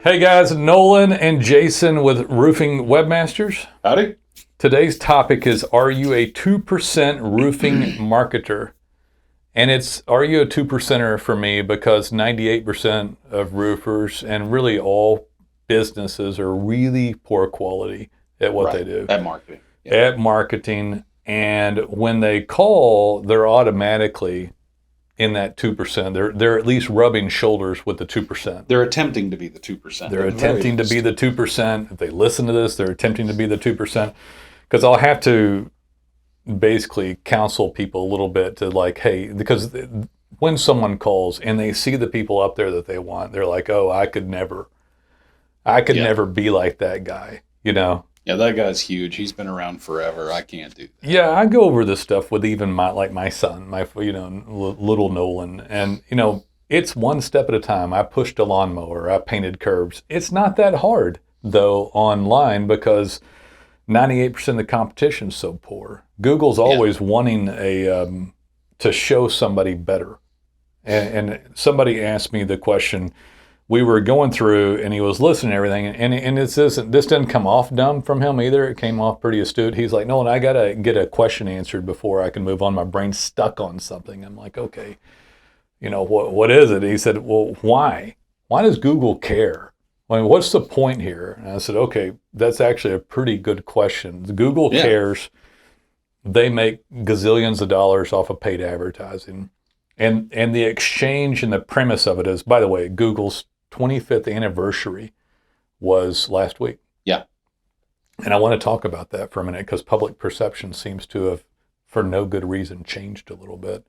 Hey guys, Nolen and Jason with Roofing Webmasters. Howdy. Today's topic is, are you a 2% roofing marketer? And are you a 2%er for me because 98% of roofers and really all businesses are really poor quality at what they do. At marketing. Yeah. At marketing. And when they call, they're automatically in that 2%. They're at least rubbing shoulders with the 2%. They're attempting to be the 2%. They're attempting to be the 2%. If they listen to this, they're attempting to be the 2%. Because I'll have to basically counsel people a little bit to like, hey, because when someone calls and they see the people up there that they want, they're like, oh, I could never be like that guy, you know? Yeah, that guy's huge. He's been around forever. I can't do that. Yeah, I go over this stuff with even my son, little Nolen. And, it's one step at a time. I pushed a lawnmower. I painted curbs. It's not that hard, though, online because 98% of the competition is so poor. Google's always wanting to show somebody better. And somebody asked me the question, we were going through and he was listening to everything, and this didn't come off dumb from him either. It came off pretty astute. He's like, no, I got to get a question answered before I can move on. My brain's stuck on something. I'm like, okay, what is it? He said, well, why? Why does Google care? I mean, what's the point here? And I said, okay, that's actually a pretty good question. Google cares. They make gazillions of dollars off of paid advertising. And the exchange and the premise of it is, by the way, Google's 25th anniversary was last week. Yeah. And I want to talk about that for a minute because public perception seems to have, for no good reason, changed a little bit.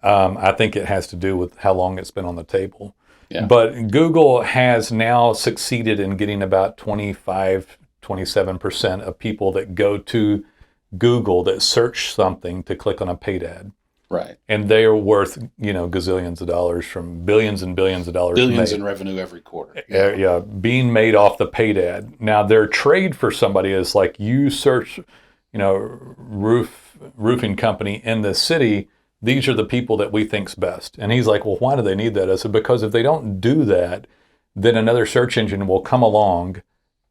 I think it has to do with how long it's been on the table. Yeah. But Google has now succeeded in getting about 27% of people that go to Google that search something to click on a paid ad. Right. And they are worth, gazillions of dollars from billions and billions of dollars. Billions in revenue every quarter. Yeah, being made off the paid ad. Now, their trade for somebody is like you search, roofing company in the city. These are the people that we think's best. And he's like, well, why do they need that? I said, because if they don't do that, then another search engine will come along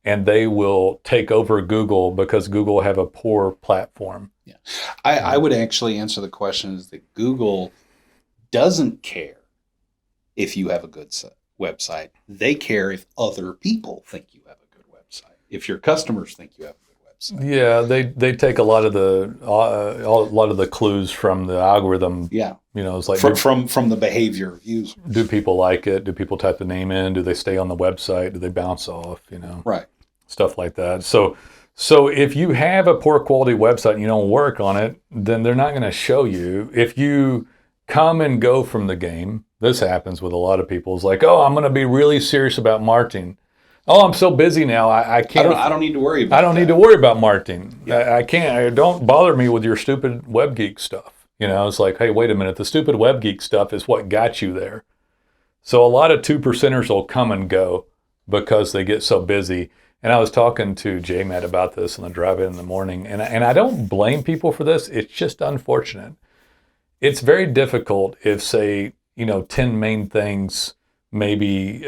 and they will take over Google because Google have a poor platform. Yeah, I would actually answer the question is that Google doesn't care if you have a good website. They care if other people think you have a good website. If your customers think you have a good website. Yeah, they take a lot of the clues from the algorithm. Yeah, it's like from the behavior of users. Do people like it? Do people type the name in? Do they stay on the website? Do they bounce off? Right. Stuff like that. So if you have a poor quality website and you don't work on it, then they're not going to show you. If you come and go from the game, this happens with a lot of people. It's like, oh, I'm going to be really serious about marketing. Oh, I'm so busy now. I can't. I don't need to worry about I don't need to worry about marketing. Yeah. I can't. Don't bother me with your stupid WebGeek stuff. It's like, hey, wait a minute. The stupid WebGeek stuff is what got you there. So a lot of 2%ers will come and go because they get so busy. And I was talking to J-Matt about this on the drive-in in the morning, and I don't blame people for this. It's just unfortunate. It's very difficult if, say, 10 main things maybe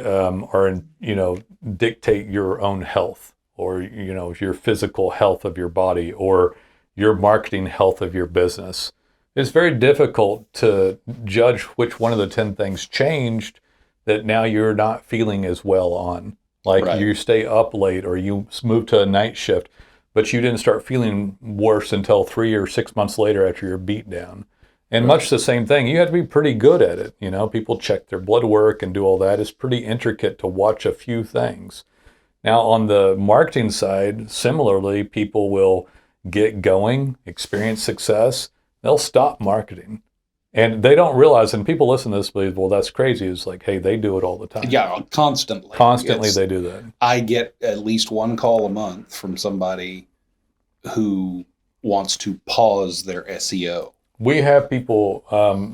dictate your own health or, your physical health of your body or your marketing health of your business. It's very difficult to judge which one of the 10 things changed that now you're not feeling as well on. Like you stay up late or you move to a night shift, but you didn't start feeling worse until 3 or 6 months later after your beat down. And much the same thing, you have to be pretty good at it. People check their blood work and do all that. It's pretty intricate to watch a few things. Now on the marketing side, similarly, people will get going, experience success, they'll stop marketing. And they don't realize, and people listen to this believe, well, that's crazy. It's like, hey, they do it all the time. Yeah, constantly. Constantly they do that. I get at least one call a month from somebody who wants to pause their SEO. We have people,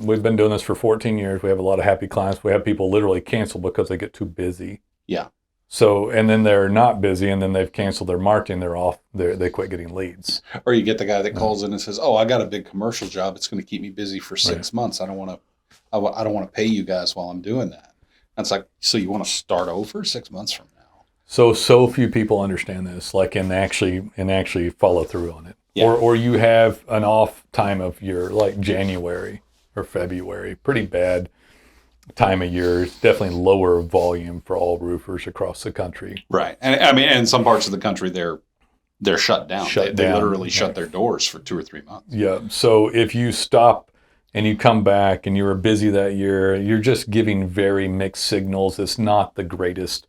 we've been doing this for 14 years. We have a lot of happy clients. We have people literally cancel because they get too busy. Yeah. So, and then they're not busy, and then they've canceled their marketing. They're off. They quit getting leads. Or you get the guy that calls in and says, "Oh, I got a big commercial job. It's going to keep me busy for 6 months. I don't want to pay you guys while I'm doing that." That's like, so you want to start over 6 months from now? So few people understand this, like, and actually follow through on it. Yeah. Or you have an off time of year, like January or February, pretty bad time of year. It's definitely lower volume for all roofers across the country. Right. And I mean, in some parts of the country, they're shut down. They literally shut their doors for 2 or 3 months. Yeah. So if you stop and you come back and you were busy that year, you're just giving very mixed signals. It's not the greatest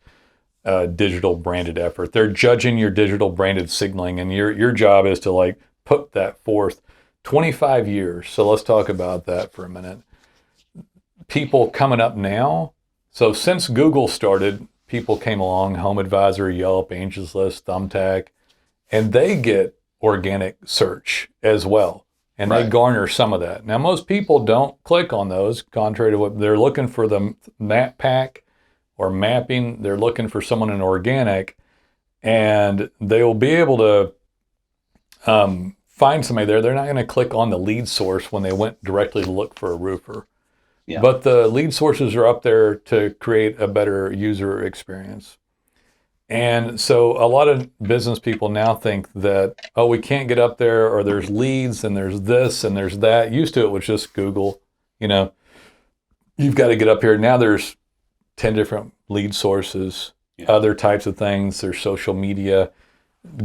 digital branded effort. They're judging your digital branded signaling, and your job is to like put that forth. 25 years. So let's talk about that for a minute. People coming up now. So since Google started, people came along, Home Advisor, Yelp, Angels List, Thumbtack, and they get organic search as well. And they garner some of that. Now, most people don't click on those, contrary to what they're looking for, the map pack or mapping. They're looking for someone in organic, and they will be able to find somebody there. They're not going to click on the lead source when they went directly to look for a roofer. Yeah. But the lead sources are up there to create a better user experience. And so a lot of business people now think that, oh, we can't get up there, or there's leads and there's this and there's that. Used to it was just Google, you've got to get up here. Now there's 10 different lead sources, other types of things. There's social media.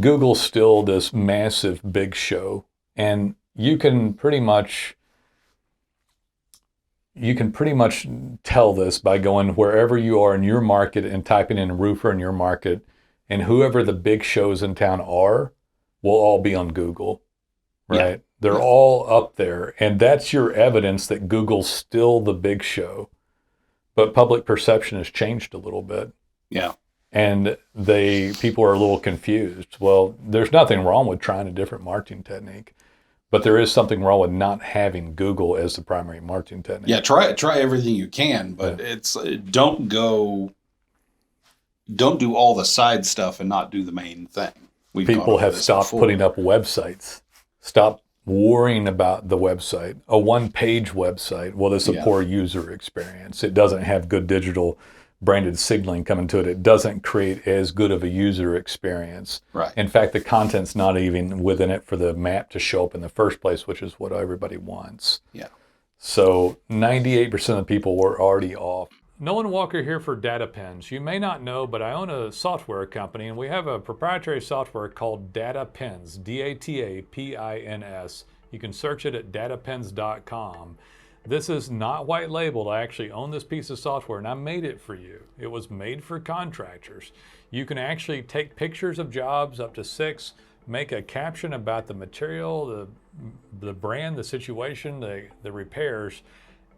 Google's still this massive big show, and you can pretty much tell this by going wherever you are in your market and typing in roofer in your market, and whoever the big shows in town are will all be on Google, right? Yeah. They're all up there, and that's your evidence that Google's still the big show. But public perception has changed a little bit. Yeah. And people are a little confused. Well, there's nothing wrong with trying a different marketing technique. But there is something wrong with not having Google as the primary marketing technique. Yeah, try everything you can, but don't do all the side stuff and not do the main thing. People have stopped putting up websites. Stop worrying about the website. A one-page website, well, it's a poor user experience. It doesn't have good digital branded signaling coming to it. It doesn't create as good of a user experience. Right. In fact, the content's not even within it for the map to show up in the first place, which is what everybody wants. Yeah. So 98% of people were already off. Nolen Walker here for DataPins. You may not know, but I own a software company, and we have a proprietary software called DataPins, DATAPINS. You can search it at datapins.com. This is not white labeled. I actually own this piece of software, and I made it for you. It was made for contractors. You can actually take pictures of jobs, up to 6, make a caption about the material, the brand, the situation, the repairs,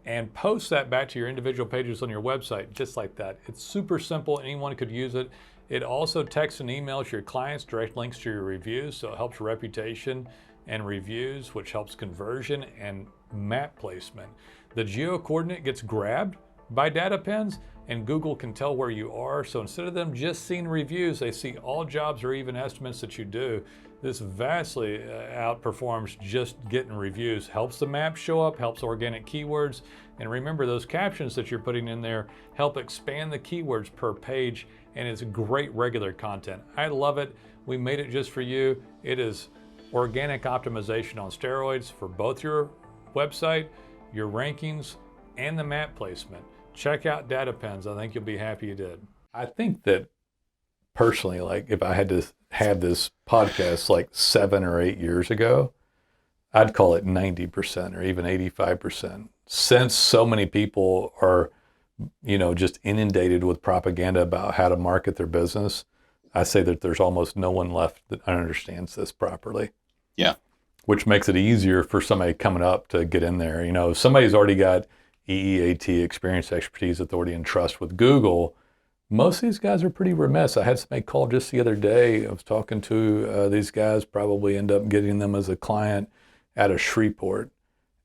and post that back to your individual pages on your website, just like that. It's super simple. Anyone could use it. It also texts and emails your clients, direct links to your reviews, so it helps reputation and reviews, which helps conversion and map placement. The geo coordinate gets grabbed by DataPins, and Google can tell where you are. So instead of them just seeing reviews, they see all jobs or even estimates that you do. This vastly outperforms just getting reviews. Helps the map show up, helps organic keywords, and remember those captions that you're putting in there help expand the keywords per page, and it's great regular content. I love it. We made it just for you. It is organic optimization on steroids for both your website, your rankings, and the map placement. Check out DataPins. I think you'll be happy you did. I think that personally, like if I had to have this podcast like 7 or 8 years ago, I'd call it 90% or even 85%. Since so many people are, just inundated with propaganda about how to market their business, I say that there's almost no one left that understands this properly. Yeah. Which makes it easier for somebody coming up to get in there. If somebody's already got EEAT, experience, expertise, authority, and trust with Google, most of these guys are pretty remiss. I had somebody call just the other day. I was talking to these guys, probably end up getting them as a client out of Shreveport.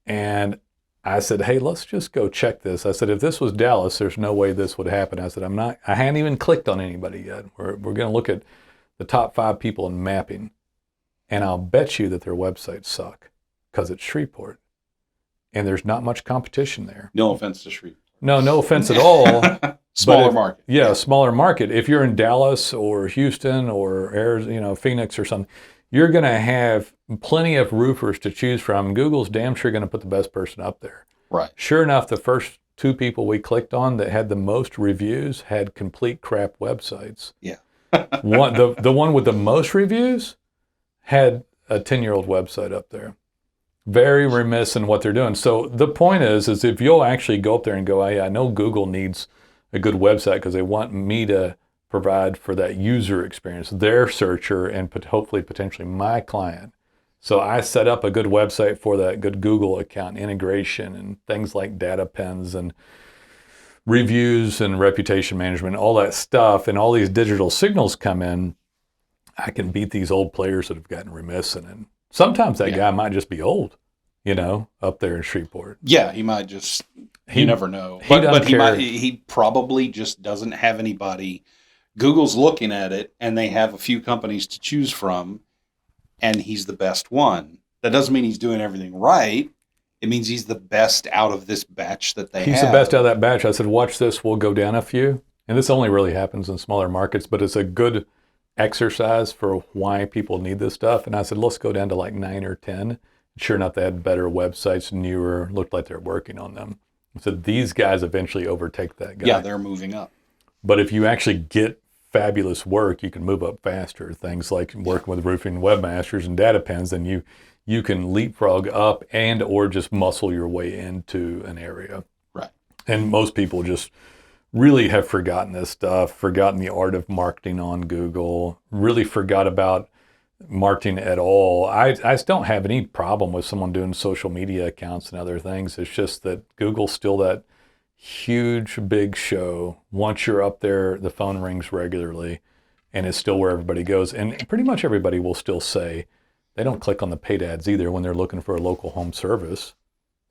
And I said, hey, let's just go check this. I said, if this was Dallas, there's no way this would happen. I said, I hadn't even clicked on anybody yet. We're going to look at the top 5 people in mapping. And I'll bet you that their websites suck because it's Shreveport. And there's not much competition there. No offense to Shreveport. No offense at all. Smaller market. Yeah, smaller market. If you're in Dallas or Houston or Arizona, Phoenix or something, you're going to have plenty of roofers to choose from. Google's damn sure going to put the best person up there. Right. Sure enough, the first 2 people we clicked on that had the most reviews had complete crap websites. Yeah. The one with the most reviews had a 10-year-old website up there. Very remiss in what they're doing. So the point is if you'll actually go up there and go, hey, I know Google needs a good website because they want me to provide for that user experience, their searcher, and hopefully potentially my client. So I set up a good website for that, good Google account integration and things like DataPins and reviews and reputation management, all that stuff, and all these digital signals come in. I can beat these old players that have gotten remiss in it. Sometimes that guy might just be old, up there in Shreveport. Yeah, he might just, you never know. But he probably just doesn't have anybody. Google's looking at it, and they have a few companies to choose from, and he's the best one. That doesn't mean he's doing everything right. It means he's the best out of this batch that they have. He's the best out of that batch. I said, watch this. We'll go down a few. And this only really happens in smaller markets, but it's a good exercise for why people need this stuff. And I said, let's go down to like 9 or 10. Sure enough, they had better websites, newer, looked like they're working on them. So these guys eventually overtake that guy. Yeah, they're moving up. But if you actually get fabulous work, you can move up faster. Things like working with Roofing Webmasters and DataPins, then you can leapfrog up and or just muscle your way into an area. Right. And most people just really have forgotten this stuff, forgotten the art of marketing on Google, really forgot about marketing at all. I just don't have any problem with someone doing social media accounts and other things. It's just that Google's still that huge, big show. Once you're up there, the phone rings regularly, and it's still where everybody goes. And pretty much everybody will still say they don't click on the paid ads either when they're looking for a local home service.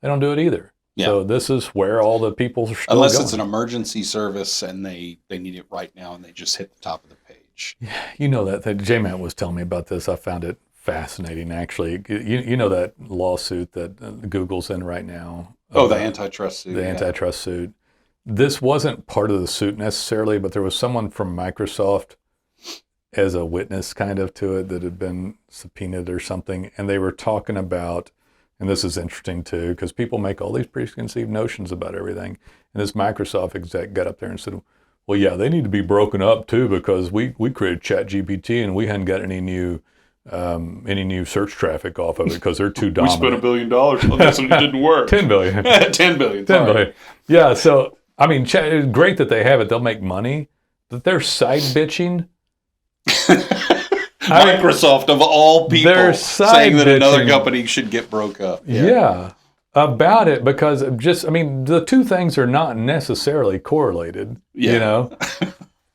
They don't do it either. Yeah. So this is where all the people are still Unless going. It's an emergency service and they need it right now and they just hit the top of the page. Yeah, that J-Matt was telling me about this. I found it fascinating, actually. You know that lawsuit that Google's in right now. Oh, the antitrust suit. The antitrust suit. This wasn't part of the suit necessarily, but there was someone from Microsoft as a witness kind of to it that had been subpoenaed or something. And they were talking about, and this is interesting too, because people make all these preconceived notions about everything. And this Microsoft exec got up there and said, well, yeah, they need to be broken up too, because we created ChatGPT and we hadn't got any new search traffic off of it because they're too dominant. We spent $1 billion on this and it didn't work. 10 billion. 10 billion. 10 billion. Yeah. So, I mean, it's great that they have it. They'll make money, but they're side bitching. Microsoft, of all people, saying that another company should get broke up. Yeah. About it, because the two things are not necessarily correlated. Yeah.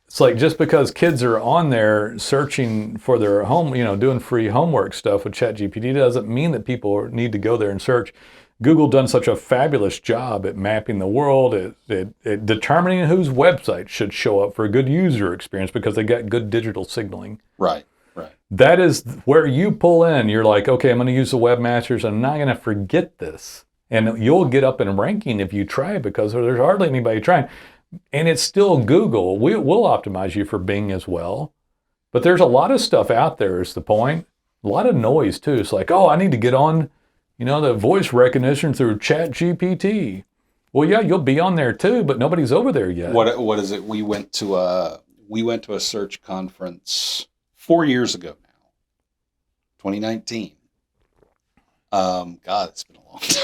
It's like just because kids are on there searching for their home, doing free homework stuff with ChatGPT doesn't mean that people need to go there and search. Google done such a fabulous job at mapping the world, at determining whose website should show up for a good user experience because they got good digital signaling. Right. That is where you pull in. You're like, okay, I'm going to use the Webmasters. I'm not going to forget this. And you'll get up in ranking if you try, because there's hardly anybody trying. And it's still Google. We'll optimize you for Bing as well. But there's a lot of stuff out there is the point. A lot of noise too. It's like, oh, I need to get on, the voice recognition through ChatGPT. Well, yeah, you'll be on there too, but nobody's over there yet. What is it? We went to a search conference 4 years ago now, 2019. God, it's been a long time.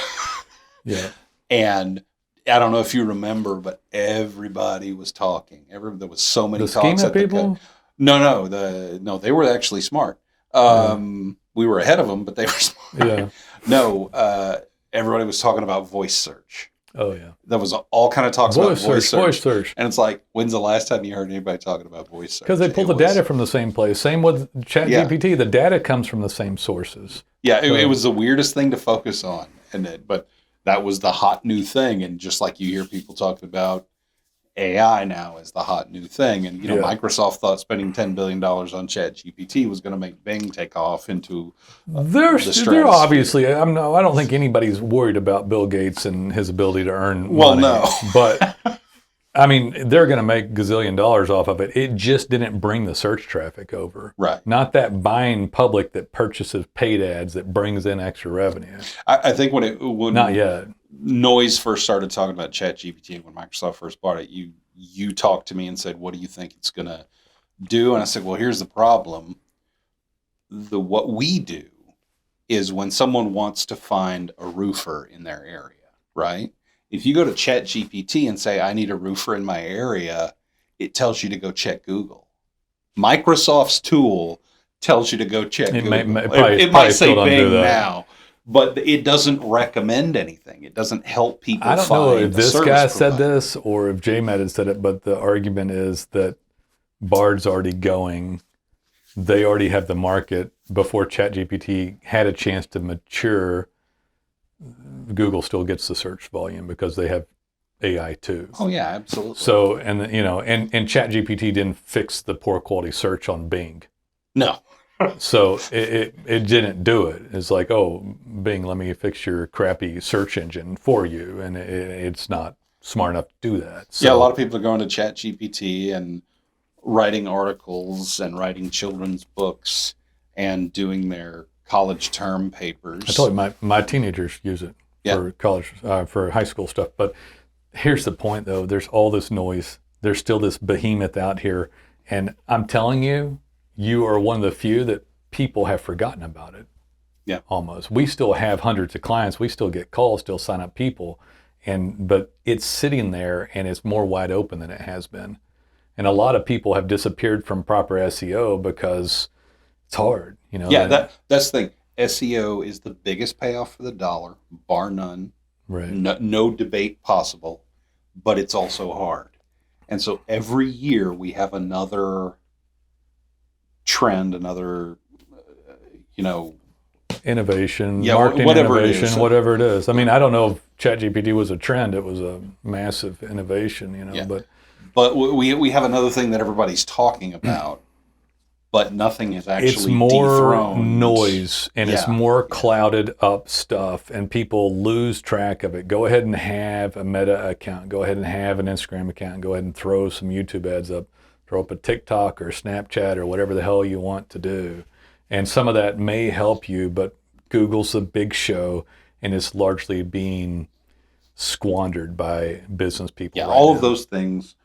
Yeah. And I don't know if you remember, but everybody was talking. There was so many talks at people? No, they were actually smart. We were ahead of them, but they were smart. Yeah. No, everybody was talking about voice search. Oh, yeah. There was all kind of talks about voice search. And it's like, when's the last time you heard anybody talking about voice search? Because they pull the data from the same place. Same with ChatGPT. Yeah. The data comes from the same sources. Yeah, it was the weirdest thing to focus on. But that was the hot new thing. And just like you hear people talking about AI now as the hot new thing. And, Microsoft thought spending $10 billion on ChatGPT was going to make Bing take off into they're obviously, I don't think anybody's worried about Bill Gates and his ability to earn money. Well, no. But, I mean, they're going to make gazillion dollars off of it. It just didn't bring the search traffic over. Right. Not that buying public that purchases paid ads that brings in extra revenue. I think when Not yet. Noise first started talking about ChatGPT, when Microsoft first bought it, you talked to me and said, what do you think it's going to do? And I said, well, here's the problem. What we do is when someone wants to find a roofer in their area, right? If you go to ChatGPT and say, I need a roofer in my area, it tells you to go check Google. Microsoft's tool tells you to go check Google. It might say Bing now, but it doesn't recommend anything. It doesn't help people find. I don't know if this guy said this or if JMAT had said it, but the argument is that Bard's already going. They already have the market before ChatGPT had a chance to mature. Google still gets the search volume because they have AI too. Oh yeah, absolutely. So, and ChatGPT didn't fix the poor quality search on Bing. No. So it didn't do it. It's like, oh, Bing, let me fix your crappy search engine for you. And it's not smart enough to do that. So, yeah, a lot of people are going to ChatGPT and writing articles and writing children's books and doing their college term papers. I told you my teenagers use it for college, for high school stuff. But here's the point, though. There's all this noise. There's still this behemoth out here. And I'm telling you, you are one of the few that people have forgotten about it. Yeah. Almost. We still have hundreds of clients. We still get calls, still sign up people. But it's sitting there and it's more wide open than it has been. And a lot of people have disappeared from proper SEO because it's hard. Yeah, that's the thing. SEO is the biggest payoff for the dollar, bar none. Right. No debate possible, but it's also hard. And so every year we have another trend, another, innovation, yeah, marketing whatever innovation, whatever it is. I mean, I don't know if ChatGPT was a trend. It was a massive innovation, But we have another thing that everybody's talking about, but nothing has actually it's more dethroned. Noise and it's more clouded up stuff, and people lose track of it. Go ahead and have a Meta account. Go ahead and have an Instagram account. Go ahead and throw some YouTube ads up. Throw up a TikTok or Snapchat or whatever the hell you want to do. And some of that may help you, but Google's a big show, and it's largely being squandered by business people. Yeah, right all now. of those things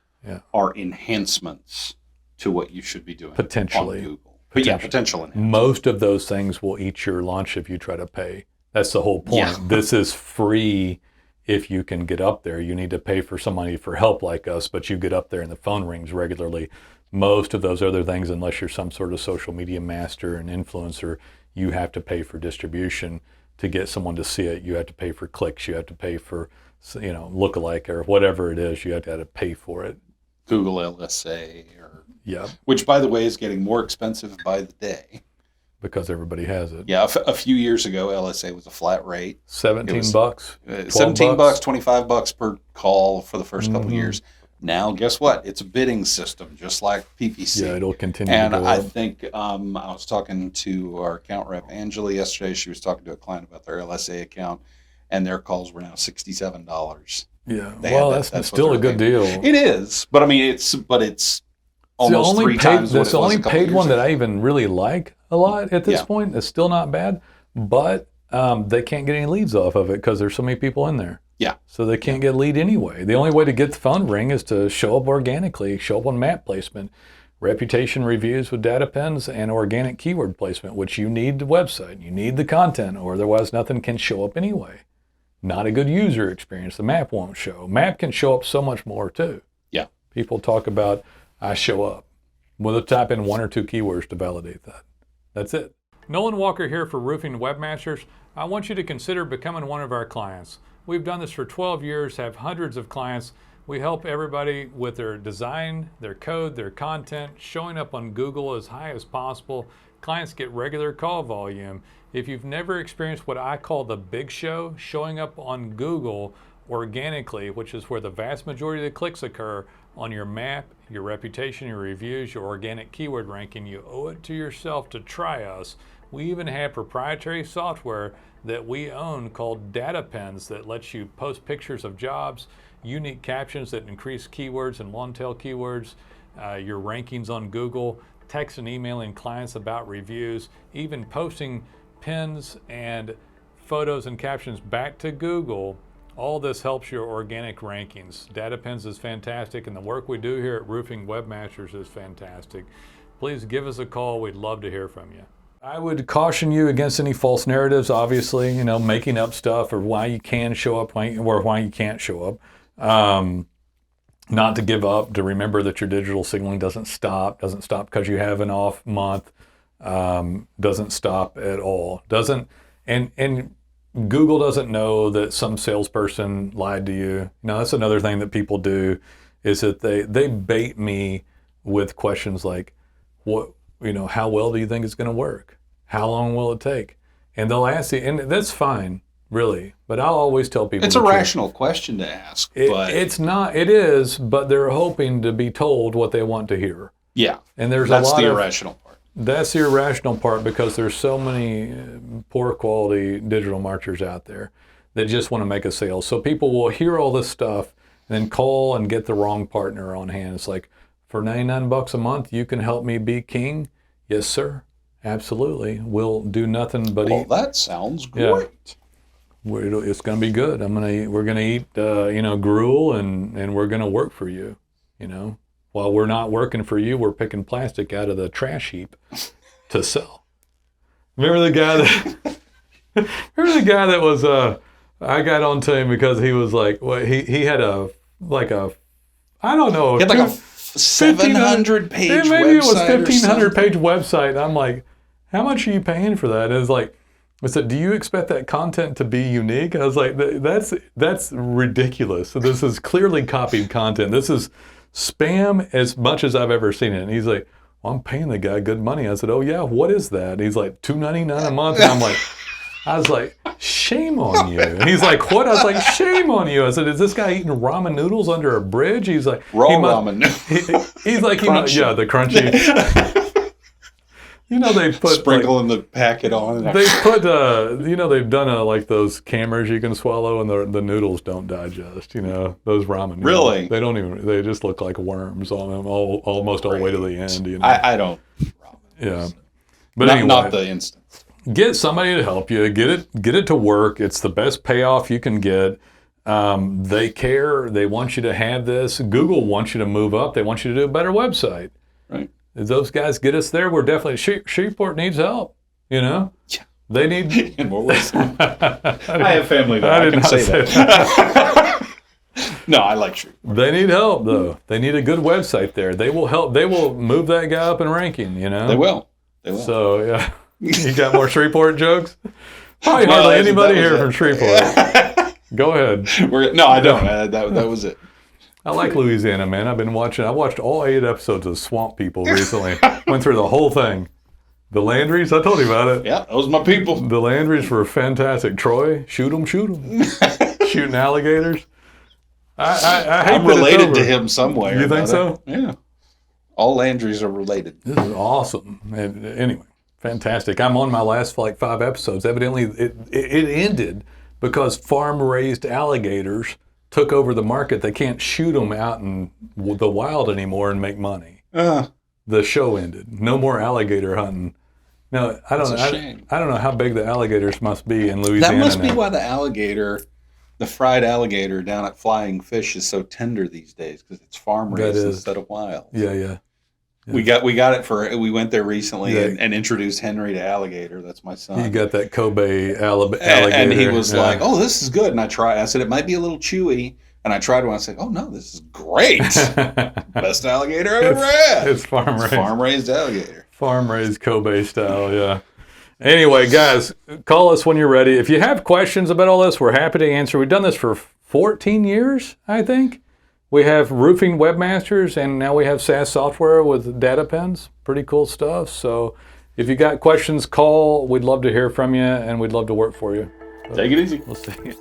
are enhancements to what you should be doing potentially on Google. But potential enhancements. Most of those things will eat your lunch if you try to pay. That's the whole point. Yeah. This is free if you can get up there. You need to pay for somebody for help like us, but you get up there and the phone rings regularly. Most of those other things, unless you're some sort of social media master and influencer, you have to pay for distribution to get someone to see it. You have to pay for clicks. You have to pay for, lookalike or whatever it is. You have to pay for it. Google LSA, which, by the way, is getting more expensive by the day. Because everybody has it. Yeah, a few years ago, LSA was a flat rate. $17, $17, $25 per call for the first couple of years. Now, guess what? It's a bidding system, just like PPC. Yeah, it'll continue and to go I up. think I was talking to our account rep, Angela, yesterday. She was talking to a client about their LSA account, and their calls were now $67. Yeah, that's still a good deal. It is, but I mean, it's almost three times what it was. That's the only paid one ago. that I even really like a lot at this point. It's still not bad, but they can't get any leads off of it because there's so many people in there. Yeah. So they can't get a lead anyway. The only way to get the phone ring is to show up organically, show up on map placement, reputation reviews with DataPins, and organic keyword placement, which you need the website, you need the content, or otherwise nothing can show up anyway. Not a good user experience. The map won't show. Map can show up so much more too. Yeah. People talk about, I show up. We'll type in 1 or 2 keywords to validate that. That's it. Nolan Walker here for Roofing Webmasters. I want you to consider becoming one of our clients. We've done this for 12 years, have hundreds of clients. We help everybody with their design, their code, their content, showing up on Google as high as possible. Clients get regular call volume. If you've never experienced what I call the big show, showing up on Google organically, which is where the vast majority of the clicks occur, on your map, your reputation, your reviews, your organic keyword ranking, you owe it to yourself to try us. We even have proprietary software that we own called DataPins that lets you post pictures of jobs unique captions that increase keywords and long-tail keywords, your rankings on Google, text and emailing clients about reviews, even posting pins and photos and captions back to Google. All this helps your organic rankings. DataPins is fantastic, and the work we do here at Roofing Webmasters is fantastic. Please give us a call. We'd love to hear from you. I would caution you against any false narratives, obviously, making up stuff or why you can show up or why you can't show up. Not to give up, to remember that your digital signaling doesn't stop because you have an off month, doesn't stop at all. And Google doesn't know that some salesperson lied to you. Now, that's another thing that people do, is that they bait me with questions like, how well do you think it's going to work? How long will it take? And they'll ask you, and that's fine, really. But I'll always tell people it's a rational question to ask. It's not. It is, but they're hoping to be told what they want to hear. Yeah, and that's the irrational part. That's the irrational part, because there's so many poor quality digital marketers out there that just want to make a sale. So people will hear all this stuff and then call and get the wrong partner on hand. It's like, for $99 a month, you can help me be king? Yes, sir. Absolutely. We'll do nothing but eat. That sounds great. Yeah. It's going to be good. We're going to eat, gruel, and we're going to work for you. While we're not working for you, we're picking plastic out of the trash heap to sell. Remember the guy that was? I got onto him because he was like, he had I don't know. He had like a 700-page website. Maybe it was 1,500-page website. I'm like, how much are you paying for that? And it's like, I said, do you expect that content to be unique? I was like, that's ridiculous. So this is clearly copied content. This is spam as much as I've ever seen it. And he's like, well, I'm paying the guy good money. I said, oh yeah, what is that? And he's like, $2.99 a month. And I was like, shame on you. And he's like, what? I was like, shame on you. I said, is this guy eating ramen noodles under a bridge? He's like, ramen noodles. He's like, the crunchy. They put sprinkling the packet on. They put they've done like those cameras you can swallow, and the noodles don't digest. Those ramen noodles. Really? They don't even. They just look like worms on them, almost all the way to the end. I don't eat ramen. Yeah, but anyway, not the instant. Get somebody to help you. Get it to work. It's the best payoff you can get. They care. They want you to have this. Google wants you to move up. They want you to do a better website. Right. If those guys get us there, we're definitely Shreveport needs help. Yeah. They need. In what ways? I have family there. I can say that. No, I like Shreveport. They need help though. They need a good website there. They will help. They will move that guy up in ranking. They will. So yeah. You got more Shreveport jokes? Probably hardly anybody here from Shreveport. Go ahead. No, I don't. That was it. I like Louisiana, man. I watched all 8 episodes of Swamp People recently. Went through the whole thing. The Landrys, I told you about it. Yeah, those are my people. The Landrys were fantastic. Troy, shoot 'em. Shooting alligators. I hate I'm related to him some way. You think so? Yeah. All Landrys are related. This is awesome. And anyway. Fantastic. I'm on my last 5 episodes. Evidently, it ended because farm-raised alligators took over the market. They can't shoot them out in the wild anymore and make money. The show ended. No more alligator hunting. No, I don't know how big the alligators must be in Louisiana. That must be why the fried alligator down at Flying Fish is so tender these days, because it's farm-raised instead of wild. Yeah. We got it we went there recently and introduced Henry to alligator. That's my son. You got that Kobe alligator. And he was like, oh, this is good. And I said, it might be a little chewy. And I tried one. I said, oh, no, this is great. Best alligator I've ever had. It's farm-raised. Farm-raised alligator. Farm-raised Kobe style, yeah. Anyway, guys, call us when you're ready. If you have questions about all this, we're happy to answer. We've done this for 14 years, I think. We have Roofing Webmasters, and now we have SaaS software with DataPins. Pretty cool stuff. So if you got questions, call. We'd love to hear from you, and we'd love to work for you. Take it easy. We'll see you.